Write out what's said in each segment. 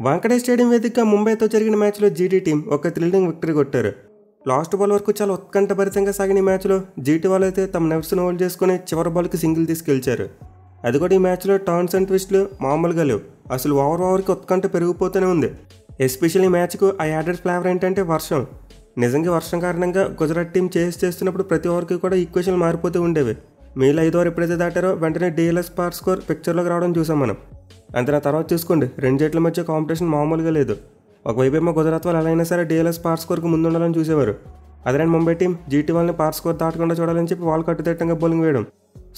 Wankhede stadium వేదికగా ముంబైతో జరిగిన మ్యాచ్లో జీటీ టీం ఒక థ్రిల్లింగ్ విక్టరీ కొట్టారు. లాస్ట్ బాల్ వరకు చాలా ఉత్కంఠభరితంగా సాగిన ఈ మ్యాచ్లో జీటీ వాళ్ళు అయితే తమ నెర్వ్స్ను హోల్డ్ చేసుకుని చివరి బాల్కి సింగిల్ తీసుకెళ్చారు. అది కూడా ఈ మ్యాచ్లో టర్న్స్ అండ్ ట్విస్ట్లు మామూలుగా లేవు. అసలు ఓవర్కి ఉత్కంఠ పెరిగిపోతూనే ఉంది. ఎస్పెషల్లీ మ్యాచ్కు ఆ యాడెడ్ ఫ్లేవర్ ఏంటంటే వర్షం. నిజంగా వర్షం కారణంగా గుజరాత్ టీం చేస్తున్నప్పుడు ప్రతి ఓవర్కి కూడా ఈక్వేషన్లు మారిపోతూ ఉండేవి. మీలో 5 ఓవర్ ఎప్పుడైతే దాటారో వెంటనే డిఎల్ఎస్ పార్ స్కోర్ పిక్చర్లోకి రావడం చూసాం మనం. అంతే నా తర్వాత చూసుకోండి, రెండు జట్ల మధ్య కాంపిటీషన్ మామూలుగా లేదు. ఒకవైపు ఏమో గుజరాత్ వాళ్ళు ఎలా అయినా సరే డిఎల్ఎస్ పార్ స్కోర్కి ముందు ఉండాలని చూసేవారు. అదే ముంబై టీం జీటీ వాళ్ళని పార్ స్కోర్ దాటకుండా చూడాలని చెప్పి వాళ్ళు కట్టుదిట్టంగా బౌలింగ్ వేయడం.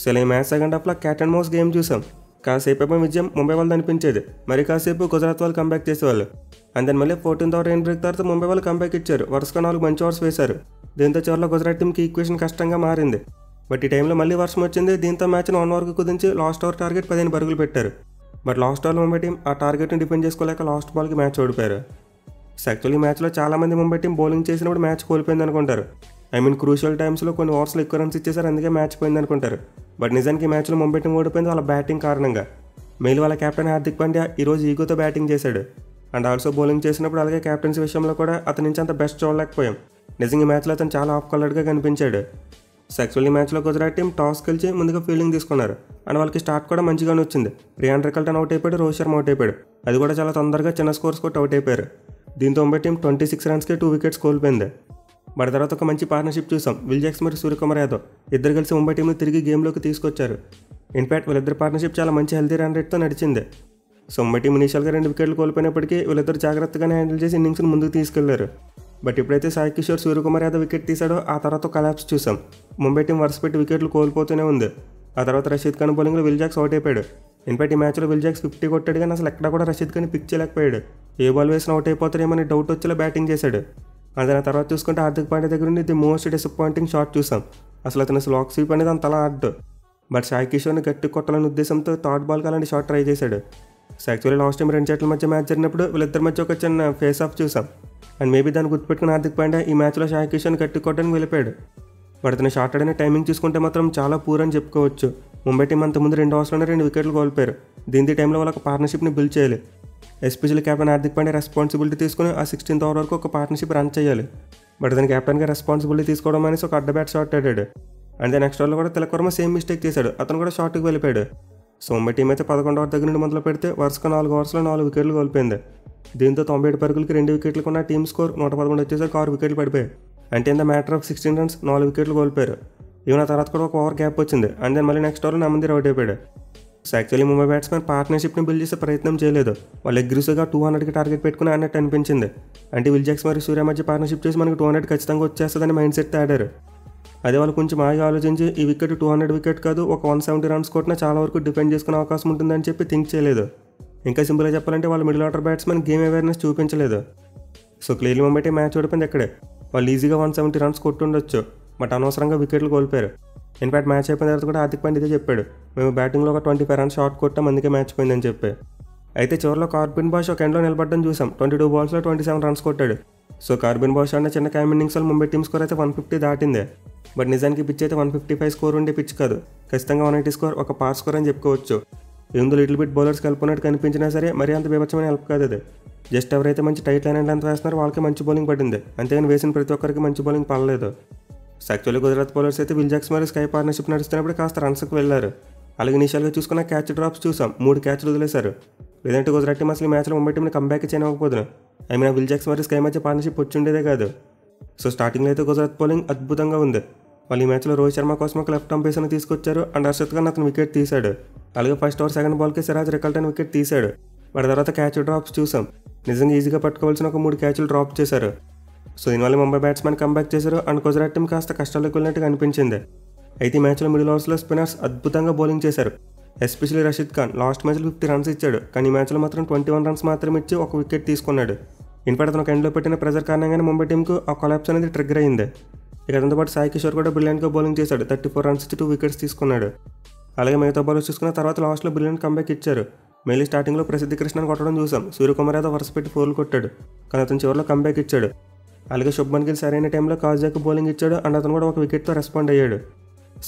సో ఈ మ్యాచ్ సెకండ్ హాఫ్లో క్యాట్ అండ్ మౌస్ గేమ్ చూసాం. కాసేపు ఏమో విజయం ముంబై వాళ్ళది అనిపించేది, మరి కాసేపు గుజరాత్ వాళ్ళు కంబ్యాక్ చేసేవాళ్ళు. అంతే మళ్ళీ 14th ఓవర్ రెయిన్ బ్రేక్ తర్వాత ముంబై వాళ్ళు కంబ్యాక్ ఇచ్చారు. వరుసగా 4 మంచి ఓవర్స్ వేశారు. దీంతో చివరిలో గుజరాత్ టీంకి ఈక్వేషన్ కష్టంగా మారింది. బట్ ఈ టైంలో మళ్ళీ వర్షం వచ్చింది. దీంతో మ్యాచ్ను 1 ఓవర్కి కుదించి లాస్ట్ ఓవర్ టార్గెట్ 15 పరుగులు పెట్టారు. బట్ లాస్ట్ ఓవర్లో ముంబై టీం ఆ టార్గెట్ని డిఫెండ్ చేసుకోలేక లాస్ట్ బాల్కి మ్యాచ్ ఓడిపోయారు. యాక్చువల్లీ ఈ మ్యాచ్లో చాలామంది ముంబై టీం బౌలింగ్ చేసినప్పుడు మ్యాచ్ కోల్పోయింది అనుకుంటారు. క్రూషియల్ టైమ్స్లో కొన్ని ఓవర్స్లో ఎక్కువ రన్స్ ఇచ్చేసారు, అందుకే మ్యాచ్ పోయింది అనుకుంటారు. బట్ నిజానికి ఈ మ్యాచ్లో ముంబై టీం ఓడిపోయింది వాళ్ళ బ్యాటింగ్ కారణంగా. మెయిల్ వాళ్ళ కెప్టెన్ హార్దిక్ పాండ్యా ఈరోజు ఈగోతో బ్యాటింగ్ చేశాడు. అండ్ ఆల్సో బౌలింగ్ చేసినప్పుడు అలాగే కెప్టెన్సీ విషయంలో కూడా అతని నుంచి అంత బెస్ట్ చూడలేకపోయాం. నిజంగా ఈ మ్యాచ్లో అతను చాలా ఆఫ్ కలర్డ్గా కనిపించాడు. యాక్చువల్లీ మ్యాచ్లో గుజరాత్ టీం టాస్ గెలిచి ముందుగా ఫీల్డింగ్ తీసుకున్నారు. అండ్ వాళ్ళకి స్టార్ట్ కూడా మంచిగానే వచ్చింది. రియాన్ రికల్టన్ అవుట్ అయిపోయాడు, రోహిత్ శర్మ అవుట్ అయిపోయాడు. అది కూడా చాలా తొందరగా చిన్న స్కోర్స్ కొట్టి అవుట్ అయిపోయారు. దీంతో ముంబై టీం 26 రన్స్కి 2 వికెట్స్ కోల్పోయింది. బట్ తర్వాత ఒక మంచి పార్ట్నర్షిప్ చూసాం. విల్ జాక్స్ మరియు సూర్యకుమార్ యాదవ్ ఇద్దరు కలిసి ముంబై టీంని తిరిగి గేమ్లోకి తీసుకొచ్చారు. ఇన్ఫాక్ట్ వీళ్ళిద్దరు పార్ట్నర్షిప్ చాలా మంచి హెల్తీ రన్ రేట్తో నడిచింది. సో ముంబై టీం ఇనిషియల్గా 2 వికెట్లు కోల్పోయినప్పటికీ వీళ్ళిద్దరు జాగ్రత్తగానే హ్యాండిల్ చేసి ఇన్నింగ్స్ని ముందుకు తీసుకెళ్లారు. బట్ ఎప్పుడైతే సాయి కిషోర్ సూర్యకుమార్ యాదవ్ వికెట్ తీశాడో ఆ తర్వాత కలాప్స్ చూసాం. ముంబై టీం వరుస పెట్టి వికెట్లు కోల్పోతూనే ఉంది. ఆ తర్వాత రషీద్ ఖాన్ బౌలింగ్లో విల్ జాక్స్ అవుట్ అయిపోయాడు. ఇన్ఫాక్ట్ ఈ మ్యాచ్లో విల్ జాక్స్ 50 కొట్టాడు, కానీ అసలు ఎక్కడ కూడా రషీద్ ఖాన్ పిక్ చేయలేకపోయాడు. ఏ బాల్ వేసినా అవుట్ అయిపోతారేమని డౌట్ వచ్చేలా బ్యాటింగ్ చేశాడు. అదే తర్వాత చూసుకుంటే హార్దిక్ పాండ్యా దగ్గర నుండి ది మోస్ట్ డిసప్పాయింటింగ్ షాట్ చూసాం. అసలు అతను లాక్ స్వీప్ అనేది అంత అలా ఆడ్డు. బట్ సాయి కిషోర్ని గట్టి కొట్టాలనే ఉద్దేశంతో థర్డ్ బాల్కి అలాంటి షాట్ ట్రై చేశాడు. సో యాక్చువల్లీ లాస్ట్ టైం 2 జట్ల మధ్య మ్యాచ్ జరిగినప్పుడు వీళ్ళిద్దరి మధ్య ఒక చిన్న ఫేస్ ఆఫ్ చూసాం. అండ్ మేబీ దాన్ని గుర్తుపెట్టుకుని హార్దిక్ పాండ్యా ఈ మ్యాచ్లో సాయి కిషోర్ని గట్టి కొట్టడానికి వెళ్ళిపోయాడు. బట్ అతను షాట్ ఆడిన టైమింగ్ చూసుకుంటే మాత్రం చాలా పూర్ అని చెప్పుకోవచ్చు. ముంబై టీం అంతకుముందు 2 ఓవర్స్లోనే 2 వికెట్లు కోల్పోయారు. దీంతో టైంలో వాళ్ళకి పార్ట్నర్షిప్ని బిల్డ్ చేయాలి. Especially captain Hardik Pandya responsibility తీసుకుని ఆ 16th ఓవర్ వరకు ఒక పార్ట్నర్షిప్ రన్ చేయాలి. బట్ దాని కెప్టెన్గా రెస్పాన్సిబిలిటీ తీసుకోవడం అనేసి ఒక అడ్డ బ్యాట్ షాట్ ఆడాడు. అండ్ నెక్స్ట్ ఓవర్లో కూడా తిలక్ వర్మ సేమ్ మిస్టేక్ చేశాడు. అతను కూడా షాట్కి వెళ్ళిపోయాడు. సో ముంబై టీం అయితే 11వ ఓవర్ దగ్గర నుండి మొదలు పెడితే వరుసగా 4 ఓవర్స్లో 4 వికెట్లు కోల్పోయింది. దీంతో 97 పరుగులకి 2 వికెట్లు ఉన్న టీమ్ స్కోర్ 111 వచ్చేసరికి 6 వికెట్లు పడిపోయాయి. అంటే in the matter of 16 runs 4 వికెట్లు కోల్పోయారు. ఈవెన్ ఆ తర్వాత కూడా ఒక ఓవర్ గ్యాప్ వచ్చింది. అండ్ దెన్ మళ్ళీ నెక్స్ట్ ఓవర్లో నమందిర్ అవుట్ అయిపోయాడు. So actually Mumbai batsmen పార్ట్నర్షిప్ని build చేసే ప్రయత్నం చేయలేదు. వాళ్ళు అగ్రెసివ్గా 200కి టార్గెట్ పెట్టుకుని అన్నట్టు అనిపించింది. అంటే విల్ జాక్స్ మరియు సూర్య మధ్య పార్ట్నర్షిప్ చేసి మనకి 200 ఖచ్చితంగా వచ్చేస్తుందని మైండ్ సెట్ ఆడారు. అదే వాళ్ళు కొంచెం బాగా ఆలోచించి ఈ వికెట్ 200 వికెట్ కాదు, ఒక 170 రన్స్ కొట్టినా చాలా వరకు డిఫెండ్ చేసుకునే అవకాశం ఉంటుందని చెప్పి థింక్ చేయలేదు. ఇంకా సింపుల్గా చెప్పాలంటే వాళ్ళ middle order batsmen game awareness చూపించలేదు. So clearly Mumbai team match ఓడిపోయింది ఎక్కడే. వాళ్ళు ఈజీగా 170 రన్స్ కొట్టుండొచ్చు, బట్ అనవసరంగా వికెట్లు కోల్పోయారు. ఇన్ఫాక్ట్ మ్యాచ్ అయిపోయిన తర్వాత కూడా హార్దిక్ పాండ్యా ఇదే చెప్పాడు, మేము బ్యాటింగ్లో ఒక 25 రన్స్ షాట్ కొట్టాం, అందుకే మ్యాచ్ పోయిందని చెప్పి. అయితే చివరిలో కార్బిన్ బాష్ ఒక ఎండ్లో నిలబడడం చూసాం. 22 బాల్స్లో 27 రన్స్ కొట్టాడు. సో కార్బిన్ బాష్ అన్న చిన్న క్యామ్ ఇన్నింగ్స్లో ముంబై టీం స్కోర్ అయితే 150 దాటింది. బట్ నిజానికి పిచ్ అయితే 155 స్కోర్ ఉండే పిచ్ కాదు, ఖచ్చితంగా 180 స్కోర్, ఒక పార్ స్కోర్ అని చెప్పుకోవచ్చు. ఏందో లిటిల్ బిట్ బౌలర్స్ కలుపుకున్నట్టు కనిపించినా సరే మరీ అంత బీభత్సమైన హెల్ప్ కాదు అది. జస్ట్ ఎవరైతే మంచి టైట్ లైన్ అండ్ అంత వేస్తున్నారో వాళ్ళకి మంచి బౌలింగ్ పడింది, అంతేగాని వేసిన ప్రతి ఒక్కరికి మంచి బౌలింగ్ పడలేదు. యాక్చువల్లీ గుజరాత్ బౌలర్స్ అయితే విల్ జాక్స్ మరియు స్కై పార్ట్నర్షిప్ నడుస్తున్నప్పుడు కాస్త రన్స్కి వెళ్ళారు. అలాగే ఇనిషియల్గా చూసుకున్న క్యాచ్ డ్రాప్స్ చూసాం, 3 క్యాచ్లు వదిలేశారు. లేదంటే గుజరాత్ టీం అసలు ఈ మ్యాచ్లో ముంబై టీంని కంబ్యాక్ చేయకపోదును. విల్ జాక్స్ మరియు స్కై మధ్య పార్ట్నర్షిప్ వచ్చిండేదే కాదు. సో స్టార్టింగ్లో అయితే గుజరాత్ బౌలింగ్ అద్భుతంగా ఉంది. వాళ్ళు ఈ మ్యాచ్లో రోహిత్ శర్మ కోసం ఒక లెఫ్ట్ ఆర్మ్ పేసర్ని తీసుకొచ్చారు. అండ్ హర్షద్ ఖాన్ అతను వికెట్ తీశాడు. అలాగే ఫస్ట్ ఓవర్ సెకండ్ బాల్కి సిరాజ్ రికల్టన్ వికెట్ తీశాడు. వాటి తర్వాత క్యాచ్ డ్రాప్స్ చూసాం. నిజంగా ఈజీగా పట్టుకోవాల్సిన ఒక 3 క్యాచ్లు డ్రాప్ చేశారు. సో దీనివల్ల ముంబై బ్యాట్స్మెన్ కంబ్యాక్ చేశారు. అండ్ గుజరాత్ టీం కాస్త కష్టాలకు వెళ్ళినట్టుగా అనిపించింది. అయితే ఈ మ్యాచ్లో మిడిల్ ఓవర్స్లో స్పిన్నర్స్ అద్భుతంగా బౌలింగ్ చేశారు. ఎస్పెషల్లీ రషీద్ ఖాన్ లాస్ట్ మ్యాచ్లో 50 రన్స్ ఇచ్చాడు, కానీ ఈ మ్యాచ్లో మాత్రం 21 రన్స్ మాత్రం ఇచ్చి ఒక వికెట్ తీసుకున్నాడు. ఇన్ఫాక్ట్ అతను ఎండ్లో పెట్టిన ప్రెజర్ కారణంగానే ముంబై టీంకు ఆ కొలాప్స్ అనేది ట్రిగ్గర్ అయింది. ఇక అతనితో పాటు సాయి కిషోర్ కూడా బ్రిలియంట్గా బౌలింగ్ చేశాడు. 34 రన్స్ ఇచ్చి 2 వికెట్స్ తీసుకున్నాడు. అలాగే మిగతా బౌలర్స్ చూసుకున్న తర్వాత లాస్ట్లో బ్రిలియంట్ కంబ్యాక్ ఇచ్చారు. మెయిన్లీ స్టార్టింగ్లో ప్రసిద్ధి కృష్ణని కొట్టడం చూసాం. సూర్యకుమార్ యాదవ్ వరుస పెట్టి 4 కొట్టాడు, కానీ అతను చివరిలో కంబ్యాక్ ఇచ్చాడు. అలాగే శుభ్మన్ గిల్ సరైన టైంలో కాజ్యాకు బౌలింగ్ ఇచ్చాడు. అండ్ అతను కూడా ఒక వికెట్తో రెస్పాండ్ అయ్యాడు.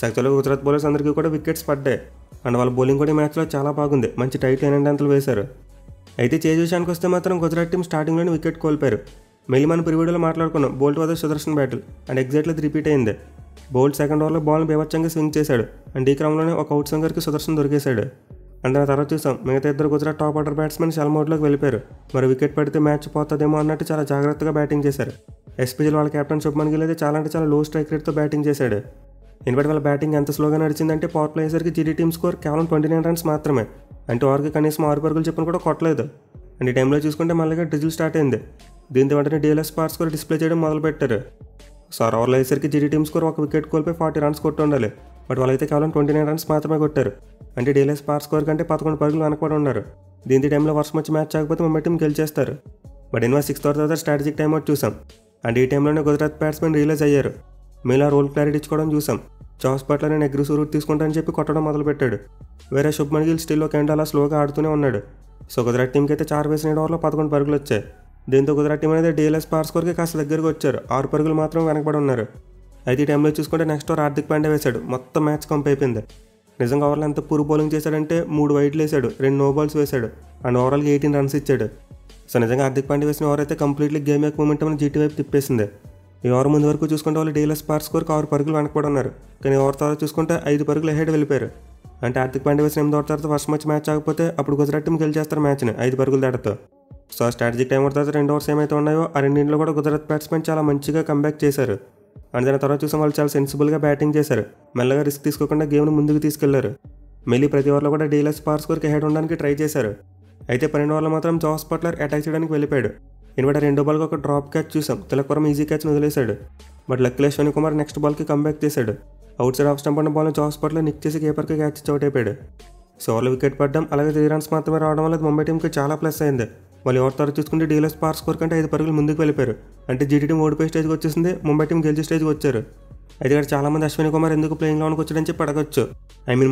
యాక్చువల్గా గుజరాత్ బౌలర్స్ అందరికీ కూడా వికెట్స్ పడ్డాయి. అండ్ వాళ్ళ బౌలింగ్ కూడా ఈ మ్యాచ్లో చాలా బాగుంది, మంచి టైట్ లైన్ అంతలు వేశారు. అయితే చేజ్ విషయానికి వస్తే మాత్రం గుజరాత్ టీం స్టార్టింగ్లోనే వికెట్ కోల్పోయారు. మళ్ళీ మనం ప్రివీడియోలో మాట్లాడుకున్నాం బోల్ట్ వద్ద సుదర్శన్ బ్యాటిల్ అండ్ ఎగ్జాక్ట్లీ అది రిపీట్ అయింది. బోల్ట్ సెకండ్ ఓవర్లో బాల్ని బీభత్సంగా స్వింగ్ చేశాడు అండ్ ఈ క్రమంలోనే ఒక అవుట్ స్వింగర్కి సుదర్శన్ దొరికేశాడు. అండ్ దాని తర్వాత చూసాం మిగతా ఇద్దరు Gujarat top order batsmen shell మోడ్లోకి వెళ్ళిపోయారు. మరి వికెట్ పడితే మ్యాచ్ పోతుందేమో అన్నట్టు చాలా జాగ్రత్తగా బ్యాటింగ్ చేశారు. ఎస్పీజీలో వాళ్ళ కెప్టెన్ శుభ్మన్ గిల్ అయితే చాలా అంటే చాలా లో స్ట్రైక్ రేట్తో బ్యాటింగ్ చేశాడు. ఇన్బట్టి వాళ్ళ బ్యాటింగ్ ఎంత స్లోగా నడిచిందంటే పవర్ ప్లే అయ్యేసరికి జీటీ టీమ్ స్కోర్ కేవలం 29 రన్స్ మాత్రమే. అంటే ఓవర్కి కనీసం 6 పరుగులు చెప్పిన కూడా కొట్టలేదు. అండ్ ఈ టైంలో చూసుకుంటే మళ్ళీ డ్రిజిల్ స్టార్ట్ అయింది. దీంతో వెంటనే డిఎల్ఎస్ పార్ స్కోర్ డిస్ప్లే చేయడం మొదలుపెట్టారు. సో ఓవర్లో అయ్యేసరికి జీటీ టీమ్ స్కోర్ ఒక వికెట్ కోల్పోయి 40 రన్స్ కొట్టి ఉండాలి. బట్ వాళ్ళైతే కేవలం 29 రన్స్ మాత్రమే కొట్టారు. అంటే డిఎల్ఎస్ పార్ స్కోర్ కంటే 11 పరుగులు వెనకబడి ఉన్నారు. దీంతో టైంలో వర్షం వచ్చి మ్యాచ్ ఆగకపోతే ముంబై టీం గెలిచేస్తారు. బట్ ఇన్వా 6th ఓవర్ తర్వాత స్ట్రాటజిక్ టైమ్అవుట్ చూసాం. అండ్ ఈ టైంలోనే గుజరాత్ బ్యాట్స్మెన్ రియలైజ్ అయ్యారు. మీలా రోల్ క్లారిటీ ఇచ్చుకోవడం చూసాం. జాస్ బట్లర్ నేను అగ్రెసివ్ రూట్ తీసుకుంటానని చెప్పి కొట్టడం మొదలుపెట్టాడు. వేరే శుభ్మన్ గిల్ స్టిల్ ఒక ఎండ్ అలా స్లోగా ఆడుతూనే ఉన్నాడు. సో గుజరాత్ టీంకి అయితే 4 వేసిన ఓవర్లో 11 పరుగులు వచ్చాయి. దీంతో గుజరాత్ టీం అనేది డిఎల్ఎస్ పార్ స్కోర్కి కాస్త దగ్గరకు వచ్చారు. 6 పరుగులు మాత్రం వెనకబడి ఉన్నారు. అయితే ఈ టైంలో చూసుకుంటే నెక్స్ట్ ఓవర్ హార్దిక్ పాండ్యా వేశాడు. మొత్తం మ్యాచ్ కంప్ అయిపోయింది. నిజంగా ఓవర్లో ఎంత పూర్ బౌలింగ్ చేశాడంటే 3 వైడ్లు వేశాడు, 2 నో బాల్స్ వేశాడు అండ్ ఓవరాల్గా 18 రన్స్ ఇచ్చాడు. సో నిజంగా హార్దిక్ పాండ్యా వేసిన ఓవర్ అయితే కంప్లీట్లీ గేమ్ యొక్క మూమెంట్ అని జీటీ వైపు తిప్పేసింది. ఈ ఓవర్ ముందు వరకు చూసుకుంటే వాళ్ళు డిఎల్ఎస్ పార్ స్కోర్కి 6 పరుగులు వెనకబడి ఉన్నారు. కానీ ఓవర్ తర్వాత చూసుకుంటే 5 పరుగులు అహెడ్ వెళ్ళిపోయారు. అంటే హార్దిక్ పాండ్యా వేసిన 8th ఓవర్ తర్వాత ఫస్ట్ మ్యాచ్ ఆగకపోతే అప్పుడు గుజరాత్ టీం గెలిచేస్తారు మ్యాచ్ని 5 పరుగులు దాటితో. సో స్ట్రాటజిక్ టైం తర్వాత 2 ఓవర్స్ ఏమైతే ఉన్నాయో ఆ రెండింటిలో కూడా గుజరాత్ బ్యాట్స్మెన్ చాలా మంచిగా కంబ్యాక్ చేశారు. అండ్ దాని తర్వాత చూసాం వాళ్ళు చాలా సెన్సిబుల్గా బ్యాటింగ్ చేశారు. మెల్లగా రిస్క్ తీసుకోకుండా గేమ్ను ముందుకు తీసుకెళ్లారు. మళ్ళీ ప్రతి ఓవర్లో కూడా డిఎల్ఎస్ పార్ స్కోర్కి హెడ్ ఉండడానికి ట్రై చేశారు. అయితే 12 ఓవర్లో మాత్రం జాస్ బట్లర్ అటాక్ చేయడానికి వెళ్ళిపోయాడు. ఇన్బట్టి 2 బాల్కి ఒక డ్రాప్ క్యాచ్ చూసాం. తిలకవరం ఈజీ క్యాచ్ని వదిలేశాడు. But luckily Ashwani Kumar next బాల్కి కంబ్యాక్ చేశాడు. అవుట్ సైడ్ ఆఫ్ స్టంప్ ఉన్న బాల్ని జాస్ బట్లర్ నిక్ చేసి కీపర్కి క్యాచ్ అవుట్ అయిపోయాడు. సో ఓవర్లో వికెట్ పడ్డం అలాగే 3 రన్స్ మాత్రమే రావడం వల్ల ముంబై టీంకి చాలా ప్లస్ అయింది. వాళ్ళు ఓవర్ తర్వాత చూసుకుంటే డిఎల్ఎస్ పార్ స్కోర్ కంటే 5 పరుగులు ముందుకు వెళ్ళిపోయారు. అంటే జీటీ టీం ఓడిపోయే స్టేజ్కి వచ్చేసింది, ముంబై టీం గెలిచే స్టేజ్కి వచ్చారు. అయితే ఇక్కడ చాలామంది అశ్విని కుమార్ ఎందుకు ప్లేయింగ్ లోనికి వచ్చాడని చెప్పి అడగొచ్చు.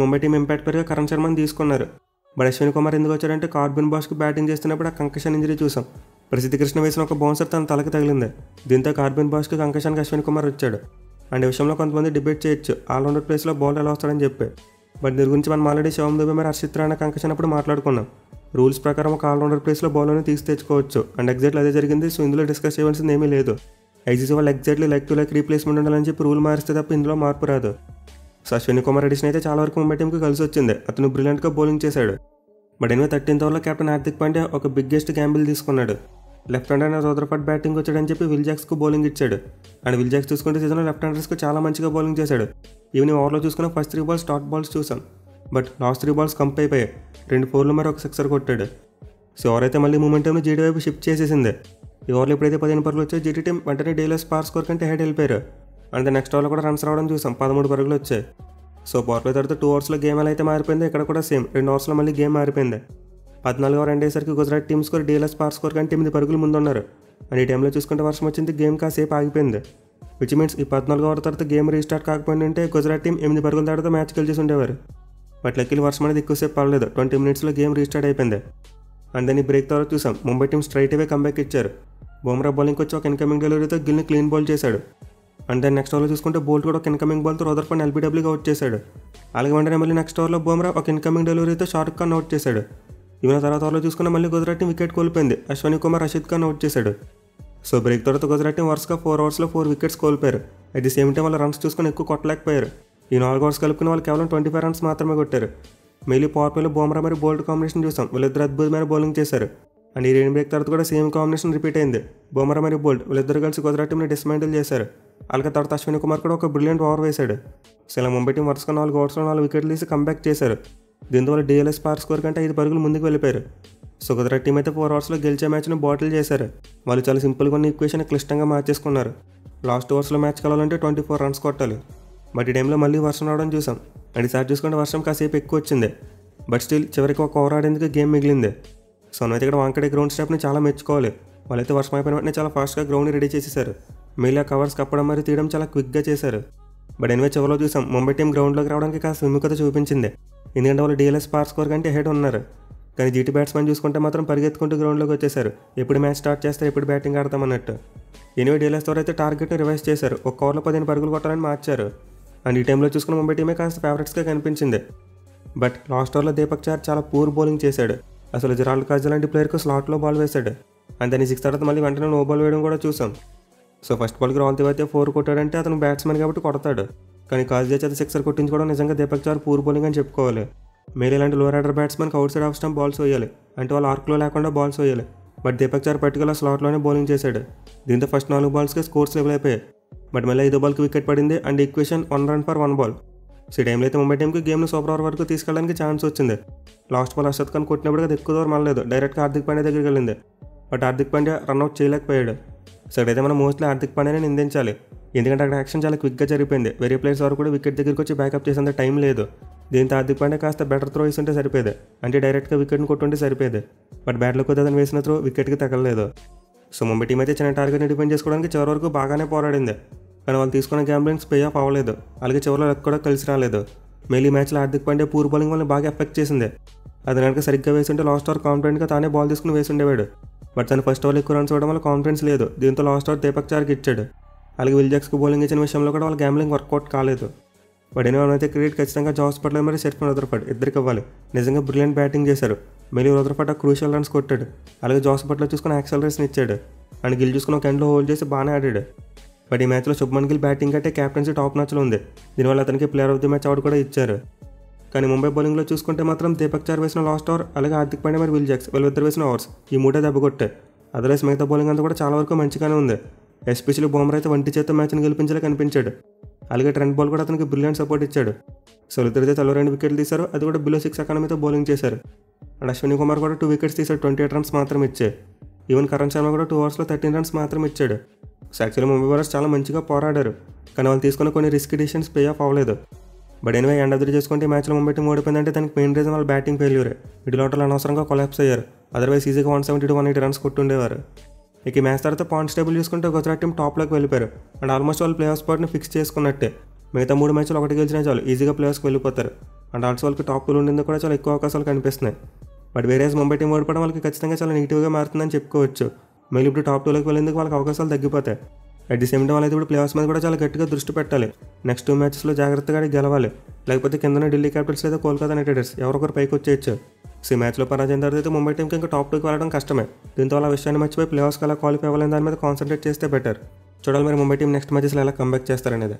ముంబై టీం ఇంపాక్ట్ పెరిగి కరణ్ శర్మని తీసుకున్నారు. బట్ అశ్విని కుమార్ ఎందుకు వచ్చాడంటే కార్బన్ బాష్కి బ్యాటింగ్ చేస్తున్నప్పుడు ఆ కంకషన్ ఇంజరీ చూసాం. ప్రసిద్ధ కృష్ణ వేసిన ఒక బౌన్సర్ తన తలకి తగిలింది. దీంతో కార్బన్ బాష్కి కంకషన్కి అశ్విని కుమార్ వచ్చాడు. అండ్ ఈ విషయంలో కొంతమంది డిబేట్ చేయొచ్చు ఆల్రౌండర్ ప్లేస్లో బౌలర్ ఎలా వస్తాడని చెప్పి. బట్ దీని గురించి మనం ఆల్రెడీ శివం దుబే మరి హర్షిత్ రాణా కంకషన్ అప్పుడు మాట్లాడుకున్నాం. రూల్స్ ప్రకారం ఒక ఆల్రౌండర్ ప్లేస్లో బౌలర్ని తీసి తెచ్చుకోవచ్చు. అండ్ ఎగ్జాక్ట్లీ అదే జరిగింది. సో ఇందులో డిస్కస్ చేయవలసింది ఏమీ లేదు. ఐసీసీ వాళ్ళు exactly like to like replacement ఉండాలని చెప్పి రూల్ మారిస్తే తప్ప ఇందులో మార్పు రాదు. సో అశ్విని కుమార్ ఎడిషన్ అయితే చాలా వరకు ముంబై టీంకి కలిసి వచ్చింది. అతను బ్రిలియంట్గా బౌలింగ్ చేశాడు. బట్ 13th ఓవర్లో కెప్టెన్ హార్దిక్ పాండ్యా ఒక బిగ్గెస్ట్ గ్యాంబుల్ తీసుకున్నాడు. లెఫ్ట్ హ్యాండర్ రూదర్ఫర్డ్ బ్యాటింగ్ వచ్చాడని చెప్పి విల్ జాక్స్కు బౌలింగ్ ఇచ్చాడు. అండ్ విల్ జాక్స్ చూసుకుంటే సీజన్లో లెఫ్ట్ హ్యాండర్స్కి చాలా మంచిగా బౌలింగ్ చేశాడు. ఈవెన్ ఓవర్లో చూసుకున్న ఫస్ట్ 3 బాల్స్ డాట్ బాల్స్ చూసాం. బట్ లాస్ట్ 3 బాల్స్ కంప్ అయిపోయాయి. 2 4లు మరి ఒక 6 కొట్టాడు. సో ఓవర్ అయితే మళ్ళీ మూమెంటంను జీటీ వైపు షిఫ్ట్ చేసేసింది. ఈ ఓవర్లో ఎప్పుడైతే 15 పరుగులు వచ్చాయి జీటీ టీం వెంటనే డిఎల్ఎస్ పార్ స్కోర్ కంటే హెడ్ వెళ్ళిపోయారు. అంటే నెక్స్ట్ ఓవర్లో కూడా రన్స్ రావడం చూసాం. 13 పరుగులు వచ్చాయి. సో పవర్ ప్లే తర్వాత 2 ఓవర్స్లో గేమ్ ఎలా అయితే మారిపోయింది ఇక్కడ కూడా సేమ్ 2 ఓవర్స్లో మళ్ళీ గేమ్ మారిపోయింది. 14 ఓవర్ ఎండేసరికి Gujarat team score DLS par score కంటే 8 పరుగులు ముందున్నారు. అండ్ ఈ టైంలో చూసుకుంటే వర్షం వచ్చింది, గేమ్ కాసేపు ఆగిపోయింది. విచ్ మీన్స్ ఈ 14 ఓవర్ తర్వాత గేమ్ రీస్టార్ట్ కాకపోయిందంటే గుజరాత్ టీం 8 పరుగుల దాటితో మ్యాచ్ గెలిచేసి ఉండేవారు. బట్ లక్కీలు వర్షం అనేది ఎక్కువసేపు పడలేదు. 20 మినిట్స్లో గేమ్ రీస్టార్ట్ అయిపోయింది. అండ్ దాన్ని బ్రేక్ తర్వాత చూసాం ముంబై టీం స్ట్రైట్ అవే కంబ్యాక్ ఇచ్చారు. బుమ్రా బౌలింగ్కి వచ్చి ఒక ఇన్కమింగ్ డెలివరీతో గిల్ని క్లీన్ బౌల్ చేశాడు. అండ్ దాన్ని నెక్స్ట్ ఓవర్లో చూసుకుంటే బోల్ట్ కూడా ఒక ఇన్కమింగ్ బాల్తో రూదర్ఫర్డ్ని ఎల్బీడబ్ల్యూగా అవుట్ చేశాడు. అలాగే వెంటనే మళ్ళీ నెక్స్ట్ ఓవర్లో బుమ్రా ఒక ఇన్కమింగ్ డెలివరీతో షారుఖ్ ఖాన్ అవుట్ చేశాడు. ఈవెన్ తర్వాత ఓవర్లో చూసుకున్న మళ్ళీ గుజరాత్ టీం వికెట్ కోల్పోయింది. అశ్విని కుమార్ రషీద్ ఖాన్ అవుట్ చేశాడు. సో బ్రేక్ తర్వాత గుజరాత్ టీం వరుసగా 4 ఓవర్స్లో 4 వికెట్స్ కోల్పోయారు. అట్ ది సేమ్ టైం వాళ్ళ రన్స్ చూసుకొని ఎక్కువ కొట్టలేకపోయారు. ఈ 4 ఓవర్స్ కలుపుకుని వాళ్ళు కేవలం 25 రన్స్ మాత్రమే కొట్టారు. మళ్ళీ పవర్ ప్లేలో బుమ్రా మరియు బోల్ట్ కాంబినేషన్ చూసాం. వీళ్ళిద్దరు అద్భుతమైన బౌలింగ్ చేశారు. అండ్ ఈ రెయిన్ బ్రేక్ తర్వాత కూడా సేమ్ కాంబినేషన్ రిపీట్ అయింది. బుమ్రా మరియు బోల్ట్ వీళ్ళిద్దరు కలిసి గుజరాత్ టీంని డిస్మాంటిల్ చేశారు. అలాగే తర్వాత అశ్విని కుమార్ కూడా ఒక బ్రిలియంట్ ఓవర్ వేశాడు. సో ఇలా ముంబై టీం వరుసగా 4 ఓవర్స్లో 4 వికెట్లు తీసి కంబ్యాక్ చేశారు. దీంతో వాళ్ళు డిఎల్ఎస్ పార్ స్కోర్ కంటే 5 పరుగులు ముందుకు వెళ్ళిపోయారు. సో గుజరాత్ టీం అయితే 4 ఓవర్స్లో గెలిచే మ్యాచ్ను బాటిల్ చేశారు. వాళ్ళు చాలా సింపుల్గా ఉన్న ఈక్వేషన్ క్లిష్టంగా మార్చేసుకున్నారు. లాస్ట్ ఓవర్స్లో మ్యాచ్ కలవాలంటే 24 రన్స్ కొట్టాలి. బట్ ఈ టైంలో మళ్ళీ వర్షం రావడం చూసాం. అండ్ ఈసారి చూసుకుంటే వర్షం కాసేపు ఎక్కువ వచ్చింది. బట్ స్టిల్ చివరికి ఒక ఓవర్ ఆడేందుకు గేమ్ మిగిలింది. సో అయితే ఇక్కడ వాంకడే గ్రౌండ్ స్టాప్ని చాలా మెచ్చుకోవాలి. వాళ్ళైతే వర్షం అయిపోయిన వెంటనే చాలా ఫాస్ట్గా గ్రౌండ్ని రెడీ చేసేసారు. మిగిలిన కవర్స్ కప్పడం మరియు తీయడం చాలా క్విక్గా చేశారు. బట్ ఎనివే చివరిలో చూసాం ముంబై టీం గ్రౌండ్లోకి రావడానికి కాస్త విముఖత చూపించింది. ఎందుకంటే వాళ్ళు డిఎల్ఎస్ పార్ స్కోర్ కంటే హెడ్ ఉన్నారు. కానీ జీటీ బ్యాట్స్మెన్ చూసుకుంటే మాత్రం పరిగెత్తుకుంటూ గ్రౌండ్లోకి వచ్చేసారు. ఎప్పుడు మ్యాచ్ స్టార్ట్ చేస్తే ఎప్పుడు బ్యాటింగ్ ఆడతామన్నట్టు. ఎనివే డిఎల్ఎస్ ద్వారా అయితే టార్గెట్ని రివైజ్ చేశారు. ఒక ఓవర్లో 15 పరుగులు కొట్టాలని మార్చారు. అండ్ ఈ టైంలో చూసుకున్న ముంబై టీమే కాస్త ఫేవరెట్స్గా కనిపించింది. బట్ లాస్ట్ ఓవర్లో దీపక్ చార్ చాలా పూర్ బౌలింగ్ చేశాడు. అసలు జెరాల్డ్ కాజా లాంటి ప్లేయర్కు స్లాట్లో బాల్ వేశాడు. అండ్ దాని 6 తర్వాత మళ్ళీ వెంటనే నో బాల్ వేయడం కూడా చూసాం. సో ఫస్ట్ బాల్కి రాహుల్ తివారీ 4 కొట్టాడంటే అతను బ్యాట్స్మెన్ కాబట్టి కొడతాడు. కానీ కాజా చేత 6 కొట్టించుకోవడం నిజంగా దీపక్ చహర్ పూర్ బౌలింగ్ అని చెప్పుకోవాలి. మేలు ఇలాంటి లోవర్ ఆర్డర్ బ్యాట్స్మెన్కి outside off stump balls వేయాలి, అంటే వాళ్ళు ఆర్క్లో లేకుండా బాల్స్ వేయాలి. బట్ దీపక్ చహర్ పర్టికులర్ స్లాట్లోనే బౌలింగ్ చేశాడు. దీంతో ఫస్ట్ 4 బాల్స్కి స్కోర్స్ లెవెల్ అయిపోయాయి. బట్ మళ్ళీ 5వ బాల్కి వికెట్ పడింది and equation 1 run for 1 ball. So ఈ టైంలో అయితే ముంబై టీంకి గేమ్ను సూపర్ ఓవర్ వరకు తీసుకెళ్ళడానికి ఛాన్స్ వచ్చింది. లాస్ట్ బాల్ అర్షద్ ఖాన్ కొట్టినప్పుడు అది ఎక్కువ దూరం వెళ్ళలేదు, డైరెక్ట్గా హార్దిక్ పాండ్యా దగ్గరికి వెళ్ళింది. బట్ హార్దిక్ పాండ్యా రన్అట్ చేయలేకపోయాడు. సో ఇక్కడైతే మనం మోస్ట్లీ హార్దిక్ పాండ్యాని నిందించాలి, ఎందుకంటే అక్కడ యాక్షన్ చాలా క్విక్గా జరిగిపోయింది. వేరే ప్లేయర్స్ వరకు కూడా వికెట్ దగ్గరికి వచ్చి బ్యాకప్ చేసేంత టైం లేదు. దీంతో హార్దిక్ పాండ్యా కాస్త బెటర్ త్రో వేస్తుంటే సరిపోయేది, అంటే డైరెక్ట్గా వికెట్ని కొట్టుంటే సరిపోయేది. బట్ బ్యాట్లో కొద్ది అతను వేసిన త్రో వికెట్కి తగలలేదు. సో ముంబై టీం అయితే చిన్న టార్గెట్ని డిఫెండ్ చేసుకోవడానికి చివరి వరకు బాగానే పోరాడింది. కానీ వాళ్ళు తీసుకున్న గ్యాంబ్లింగ్స్ పే ఆఫ్ అవ్వలేదు, అలాగే చివరిలో లక్ కూడా కలిసి రాలేదు. మెయిన్ ఈ మ్యాచ్లో హార్దిక్ పాండ్యా పూర్ బౌలింగ్ వల్ల బాగా ఎఫెక్ట్ చేసింది. అది కనుక సరిగ్గా వేస్తుంటే లాస్ట్ ఓవర్ కాన్ఫిడెంట్గా తానే బాల్ తీసుకుని వేసుండేవాడు. బట్ తను ఫస్ట్ ఓవర్ ఎక్కువ రన్స్ ఇవ్వడం వల్ల కాన్ఫిడెన్స్ లేదు. దీంతో లాస్ట్ ఓవర్ దీపక్ చహర్కి ఇచ్చాడు. అలాగే విల్ జాక్స్కి బౌలింగ్ ఇచ్చిన విషయంలో కూడా వాళ్ళ గ్యాంబ్లింగ్ వర్కౌట్ కాలేదు. బట్ ఎనివన్ అయితే క్రికెట్ ఖచ్చితంగా జాస్ బట్లర్ మరి షర్ఫిన్ రదర్ఫర్డ్ ఇద్దరికి ఇవ్వాలి. నిజంగా బ్రిలియంట్ బ్యాటింగ్ చేశారు. మెయిన్ రదర్ఫర్డ్ క్రూషియల్ రన్స్ కొట్టాడు, అలాగే జాస్ బట్లర్ చూసుకుని యాక్సలరేషన్ ఇచ్చాడు అండ్ గిల్ చూసుకుని ఒక ఎండ్లో హోల్డ్ చేసి బాగానే ఆడాడు. బట్ ఈ మ్యాచ్లో శుభ్మన్ గిల్ బ్యాటింగ్ అంటే క్యాప్టెన్సీ టాప్ మ్యాచ్లో ఉంది. దీనివల్ల అతనికి player of the match award కూడా ఇచ్చారు. కానీ ముంబై బౌలింగ్లో చూసుకుంటే మాత్రం దీపక్ చహర్ వేసిన లాస్ట్ ఓవర్, అలాగే హార్దిక్ పాండ్యా మరి విల్ జాక్స్ వీళ్ళిద్దరు వేసిన ఓవర్స్ ఈ 3 దెబ్బ కొట్టాయి. అదర్వైజ్ మిగతా బౌలింగ్ అంతా కూడా చాలా వరకు మంచిగానే ఉంది. ఎస్పెషల్లీ బుమ్రా అయితే వంటి చేత మ్యాచ్ని గెలిపించేలా కనిపించాడు. అలాగే ట్రెంట్ బాల్ కూడా అతనికి బ్రిలియంట్ సపోర్ట్ ఇచ్చాడు. సో ఇద్దరైతే తలో 2 వికెట్లు తీశారు, అది కూడా బిలో 6 ఎకానమీతో బౌలింగ్ చేశారు. అండ్ అశ్విని కుమార్ కూడా 2 వికెట్స్ తీశాడు, 28 రన్స్ మాత్రం ఇచ్చాయి. ఈవెన్ కరణ్ శర్మ కూడా 2 ఓవర్స్లో 13 రన్స్ మాత్రం ఇచ్చాడు. సో యాక్చువల్లీ ముంబై బౌలర్స్ చాలా మంచిగా పోరాడారు, కానీ వాళ్ళు తీసుకున్న కొన్ని రిస్క్ డిసిషన్స్ పే ఆఫ్ అవ్వలేదు. But anyway end of the day చేసుకుంటే ఈ మ్యాచ్లో ముంబై టీం ఓడిపోయిందంటే దానికి మెయిన్ రీజన్ వాళ్ళ బ్యాటింగ్ ఫెయిల్యూరే. మిడిల్ ఆర్డర్లో అనవసరంగా కొలాప్స్ అయ్యారు, అదర్వైజ్ ఈజీగా 170 to 180 రన్స్ కొట్టుండేవారు. ఇక ఈ మ్యాచ్ తర్వాత పాయింట్స్ టేబుల్ చూసుకుంటే గుజరాత్ టీం టాప్లోకి వెళ్ళిపోయారు అండ్ ఆల్మోస్ట్ వాళ్ళు ప్లే ఆఫ్ స్పాట్ని ఫిక్స్ చేసుకున్నట్టే. మిగతా 3 మ్యాచ్లు 1 గెలిచినా చాలు ఈజీగా ప్లే ఆఫ్స్కి వెళ్ళిపోతారు. అండ్ ఆల్సో వాళ్ళకి టాప్ 2 ఉండేందుకు కూడా చాలా ఎక్కువ అవకాశాలు కనిపిస్తున్నాయి. బట్ వేరేస్ ముంబై టీం ఓడిపోవడం వాళ్ళకి ఖచ్చితంగా చాలా నెగిటివ్గా మారుతుందని చెప్పుకోవచ్చు. మళ్ళీ ఇప్పుడు టాప్ 2లోకి వెళ్ళేందుకు వాళ్ళకి అవకాశాలు తగ్గిపోతాయి. అట్ ది సేమ్ టైం వాళ్ళైతే ఇప్పుడు ప్లే ఆఫ్స్ మీద కూడా చాలా గట్టిగా దృష్టి పెట్టాలి. నెక్స్ట్ 2 మ్యాచెస్లో జాగ్రత్తగా గెలవాలి, లేకపోతే కిందనే ఢిల్లీ క్యాపిటల్స్ లేదా కోల్కతా నైట్ రైడర్స్ ఎవరొకరు పైకి వచ్చేయచ్చు. సో ఈ మ్యాచ్లో పరాజయం తర్వాత అయితే ముంబై టీంకి ఇంకా టాప్ 2కి వెళ్ళడం కష్టమే. దీంతో వాళ్ళ విషయాన్ని మర్చిపోయి ప్లే ఆఫ్స్కి ఎలా క్వాలిఫై అవ్వాలని దాని మీద కాన్సన్ట్రేట్ చేస్తే బెటర్. చూడాలి మరి ముంబై టీం నెక్స్ట్ మ్యాచెస్లో ఎలా కంబ్యాక్ చేస్తారనేది.